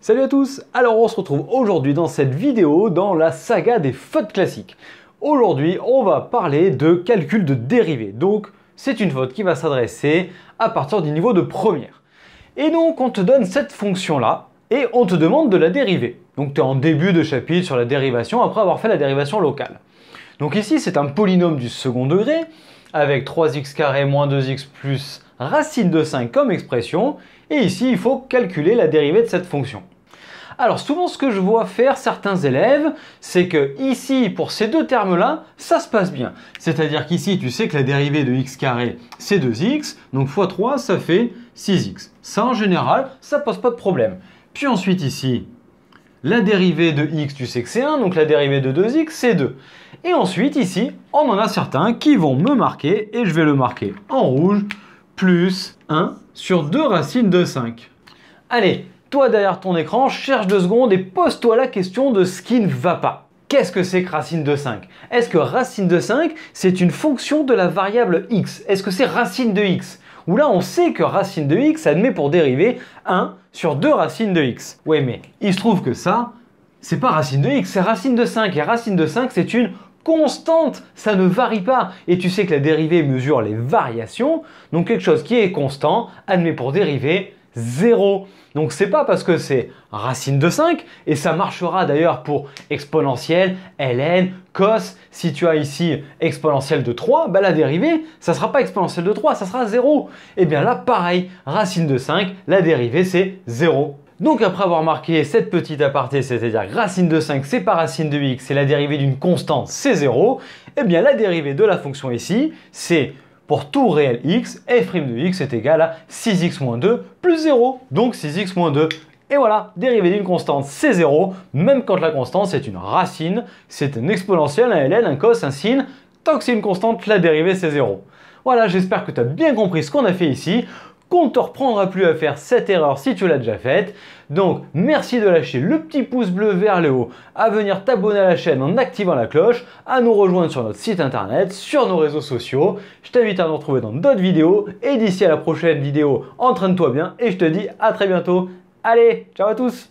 Salut à tous. Alors on se retrouve aujourd'hui dans cette vidéo dans la saga des fautes classiques. Aujourd'hui on va parler de calcul de dérivées. Donc c'est une faute qui va s'adresser à partir du niveau de première. Et donc on te donne cette fonction là et on te demande de la dériver. Donc tu es en début de chapitre sur la dérivation après avoir fait la dérivation locale. Donc ici c'est un polynôme du second degré avec 3x carré moins 2x plus racine de 5 comme expression. Et ici, il faut calculer la dérivée de cette fonction. Alors souvent, ce que je vois faire certains élèves, c'est que ici, pour ces deux termes-là, ça se passe bien. C'est-à-dire qu'ici, tu sais que la dérivée de x carré, c'est 2x, donc x 3, ça fait 6x. Ça, en général, ça pose pas de problème. Puis ensuite, ici, la dérivée de x, tu sais que c'est 1, donc la dérivée de 2x, c'est 2. Et ensuite, ici, on en a certains qui vont me marquer, et je vais le marquer en rouge, plus 1 sur 2 racines de 5. Allez, toi derrière ton écran, cherche 2 secondes et pose-toi la question de ce qui ne va pas. Qu'est-ce que c'est que racine de 5? Est-ce que racine de 5, c'est une fonction de la variable x? Est-ce que c'est racine de x? Ou là, on sait que racine de x admet pour dériver 1 sur 2 racines de x. Ouais, mais il se trouve que ça, c'est pas racine de x, c'est racine de 5. Et racine de 5, c'est une constante, ça ne varie pas. Et tu sais que la dérivée mesure les variations, donc quelque chose qui est constant admet pour dériver 0. Donc c'est pas parce que c'est racine de 5, et ça marchera d'ailleurs pour exponentielle, ln, cos. Si tu as ici exponentielle de 3, bah la dérivée, ça sera pas exponentielle de 3, ça sera 0. Et bien là, pareil, racine de 5, la dérivée c'est 0. Donc après avoir marqué cette petite aparté, c'est-à-dire racine de 5 c'est pas racine de x, c'est la dérivée d'une constante, c'est 0, et bien la dérivée de la fonction ici, c'est pour tout réel x, f' de x est égal à 6x moins 2 plus 0, donc 6x moins 2. Et voilà, dérivée d'une constante, c'est 0, même quand la constante c'est une racine, c'est un exponentiel, un ln, un cos, un sin, tant que c'est une constante, la dérivée c'est 0. Voilà, j'espère que tu as bien compris ce qu'on a fait ici, qu'on ne te reprendra plus à faire cette erreur si tu l'as déjà faite. Donc merci de lâcher le petit pouce bleu vers le haut, à venir t'abonner à la chaîne en activant la cloche, à nous rejoindre sur notre site internet, sur nos réseaux sociaux. Je t'invite à nous retrouver dans d'autres vidéos et d'ici à la prochaine vidéo, entraîne-toi bien et je te dis à très bientôt. Allez, ciao à tous!